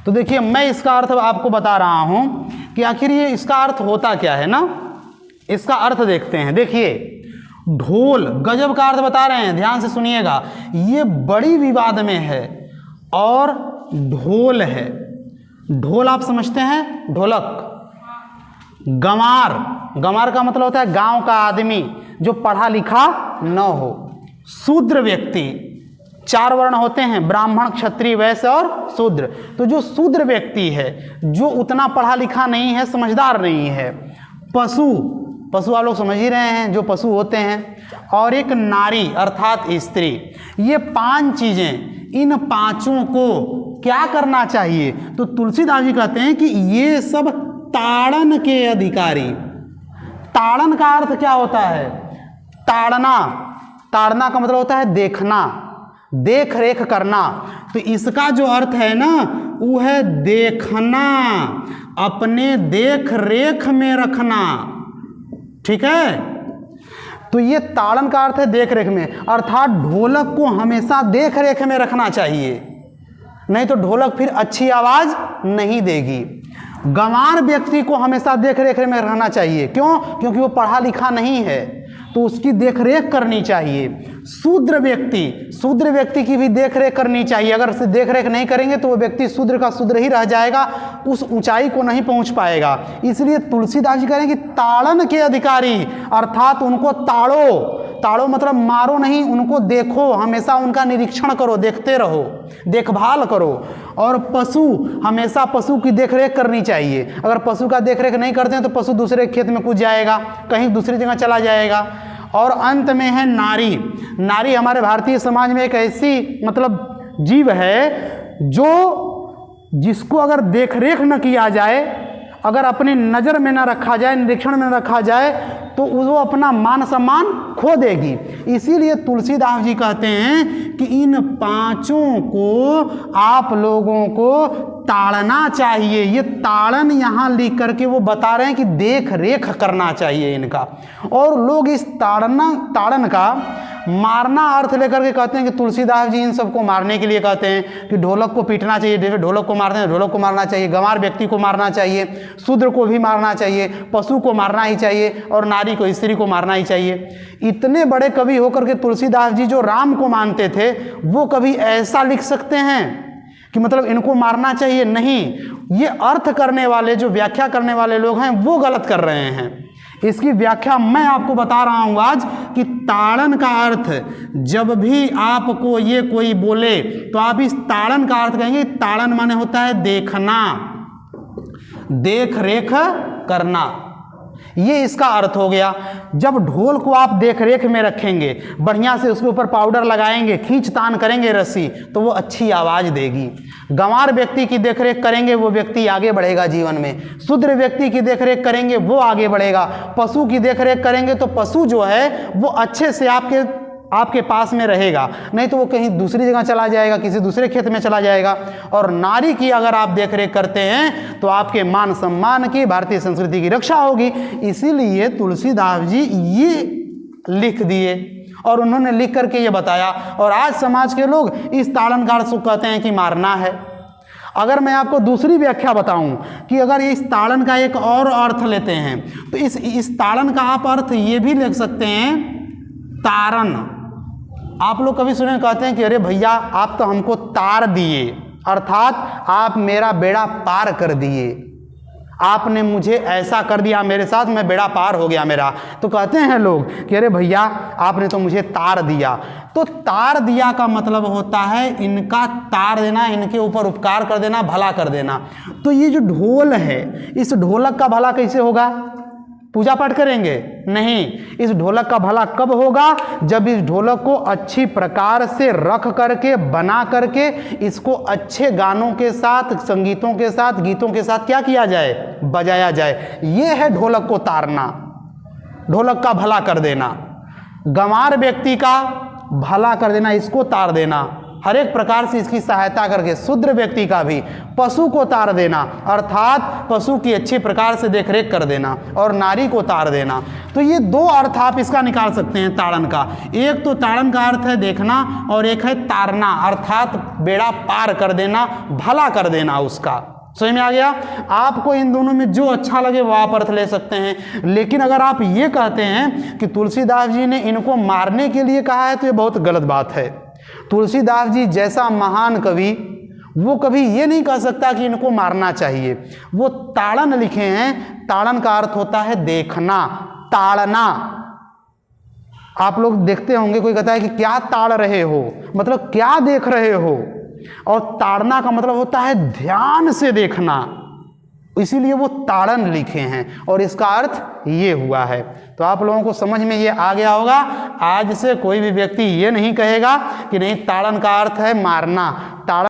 तो देखिए मैं इसका अर्थ आपको बता रहा हूं कि आखिर ये इसका अर्थ होता क्या है ना। इसका अर्थ देखते हैं। देखिए ढोल, गजब का अर्थ बता रहे हैं, ध्यान से सुनिएगा। ये बड़ी विवाद में है और ढोल है। ढोल आप समझते हैं, ढोलक। गंवार, गंवार का मतलब होता है गांव का आदमी जो पढ़ा लिखा न हो। शूद्र व्यक्ति, 4 वर्ण होते हैं, ब्राह्मण, क्षत्रिय, वैश्य और शूद्र। तो जो शूद्र व्यक्ति है, जो उतना पढ़ा लिखा नहीं है, समझदार नहीं है। पशु, पशु आप लोग समझ ही रहे हैं, जो पशु होते हैं। और एक नारी अर्थात स्त्री। ये 5 चीजें, इन 5ओं को क्या करना चाहिए? तो तुलसीदास जी कहते हैं कि ये सब ताड़न के अधिकारी। ताड़न का अर्थ क्या होता है? ताड़ना, ताड़ना का मतलब होता है देखना, देख रेख करना। तो इसका जो अर्थ है ना, वो है देखना, अपने देख रेख में रखना। ठीक है, तो ये ताड़न का अर्थ है देख रेख में, अर्थात ढोलक को हमेशा देख रेख में रखना चाहिए, नहीं तो ढोलक फिर अच्छी आवाज नहीं देगी। गंवार व्यक्ति को हमेशा देख रेख में रहना चाहिए। क्यों? क्योंकि वो पढ़ा लिखा नहीं है, तो उसकी देख रेख करनी चाहिए। शूद्र व्यक्ति, शूद्र व्यक्ति की भी देख रेख करनी चाहिए। अगर उसे देख रेख नहीं करेंगे तो वो व्यक्ति शूद्र का शूद्र ही रह जाएगा, उस ऊंचाई को नहीं पहुंच पाएगा। इसलिए तुलसीदास जी कह रहे हैं कि ताड़न के अधिकारी, अर्थात उनको ताड़ो। ताड़ो मतलब मारो नहीं, उनको देखो, हमेशा उनका निरीक्षण करो, देखते रहो, देखभाल करो। और पशु, हमेशा पशु की देखरेख करनी चाहिए। अगर पशु का देखरेख नहीं करते हैं तो पशु दूसरे खेत में कूद जाएगा, कहीं दूसरी जगह चला जाएगा। और अंत में है नारी। नारी हमारे भारतीय समाज में एक ऐसी मतलब जीव है जो, जिसको अगर देखरेख न किया जाए, अगर अपनी नज़र में न रखा जाए, निरीक्षण में न रखा जाए, तो वो अपना मान सम्मान खो देगी। इसीलिए तुलसीदास जी कहते हैं कि इन 5ओं को आप लोगों को ताड़ना चाहिए। ये ताड़न यहाँ लिख करके वो बता रहे हैं कि देख रेख करना चाहिए इनका। और लोग इस ताड़न का मारना अर्थ लेकर के कहते हैं कि तुलसीदास जी इन सबको मारने के लिए कहते हैं कि ढोलक को पीटना चाहिए, जैसे ढोलक को मारते हैं, ढोलक को मारना चाहिए, गंवार व्यक्ति को मारना चाहिए, शूद्र को भी मारना चाहिए, पशु को मारना ही चाहिए, और नारी को, स्त्री को मारना ही चाहिए। इतने बड़े कवि होकर के तुलसीदास जी जो राम को मानते थे, वो कभी ऐसा लिख सकते हैं कि मतलब इनको मारना चाहिए? नहीं, ये अर्थ करने वाले, जो व्याख्या करने वाले लोग हैं, वो गलत कर रहे हैं। इसकी व्याख्या मैं आपको बता रहा हूं आज कि ताड़न का अर्थ, जब भी आपको ये कोई बोले तो आप इस ताड़न का अर्थ कहेंगे। ताड़न माने होता है देखना, देख रेख करना, ये इसका अर्थ हो गया। जब ढोल को आप देख रेख में रखेंगे, बढ़िया से उसके ऊपर पाउडर लगाएंगे, खींच तान करेंगे रस्सी, तो वो अच्छी आवाज़ देगी। गंवार व्यक्ति की देखरेख करेंगे, वो व्यक्ति आगे बढ़ेगा जीवन में। शूद्र व्यक्ति की देखरेख करेंगे, वो आगे बढ़ेगा। पशु की देखरेख करेंगे तो पशु जो है वो अच्छे से आपके पास में रहेगा, नहीं तो वो कहीं दूसरी जगह चला जाएगा, किसी दूसरे खेत में चला जाएगा। और नारी की अगर आप देखरेख करते हैं तो आपके मान सम्मान की, भारतीय संस्कृति की रक्षा होगी। इसीलिए तुलसीदास जी ये लिख दिए और उन्होंने लिख करके ये बताया। और आज समाज के लोग इस ताड़न का अर्थ कहते हैं कि मारना है। अगर मैं आपको दूसरी व्याख्या बताऊं कि अगर इस ताड़न का एक और अर्थ लेते हैं, तो इस ताड़न का आप अर्थ ये भी लिख सकते हैं, तारन। आप लोग कभी सुने, कहते हैं कि अरे भैया आप तो हमको तार दिए, अर्थात आप मेरा बेड़ा पार कर दिए, आपने मुझे ऐसा कर दिया मेरे साथ, मैं बेड़ा पार हो गया मेरा। तो कहते हैं लोग कि अरे भैया आपने तो मुझे तार दिया। तो तार दिया का मतलब होता है इनका तार देना, इनके ऊपर उपकार कर देना, भला कर देना। तो ये जो ढोल है, इस ढोलक का भला कैसे होगा? पूजा पाठ करेंगे? नहीं, इस ढोलक का भला कब होगा? जब इस ढोलक को अच्छी प्रकार से रख करके, बना करके, इसको अच्छे गानों के साथ, संगीतों के साथ, गीतों के साथ क्या किया जाए? बजाया जाए। ये है ढोलक को तारना, ढोलक का भला कर देना। गंवार व्यक्ति का भला कर देना, इसको तार देना। हर एक प्रकार से इसकी सहायता करके शूद्र व्यक्ति का भी पशु को ताड़ देना, अर्थात पशु की अच्छी प्रकार से देखरेख कर देना, और नारी को ताड़ देना। तो ये दो अर्थ आप इसका निकाल सकते हैं ताड़न का। एक तो ताड़न का अर्थ है देखना, और एक है तारना अर्थात बेड़ा पार कर देना, भला कर देना उसका। समझ में आ गया? आपको इन दोनों में जो अच्छा लगे वो आप अर्थ ले सकते हैं। लेकिन अगर आप ये कहते हैं कि तुलसीदास जी ने इनको मारने के लिए कहा है तो ये बहुत गलत बात है। तुलसीदास जी जैसा महान कवि, वो कभी ये नहीं कह सकता कि इनको मारना चाहिए। वो ताड़न लिखे हैं। ताड़न का अर्थ होता है देखना, ताड़ना। आप लोग देखते होंगे, कोई कहता है कि क्या ताड़ रहे हो, मतलब क्या देख रहे हो, और ताड़ना का मतलब होता है ध्यान से देखना, इसीलिए वो ताड़न लिखे हैं, और इसका अर्थ ये हुआ है। तो आप लोगों को समझ में ये आ गया होगा। आज से कोई भी व्यक्ति ये नहीं कहेगा कि नहीं ताड़न का अर्थ है मारना। ताड़न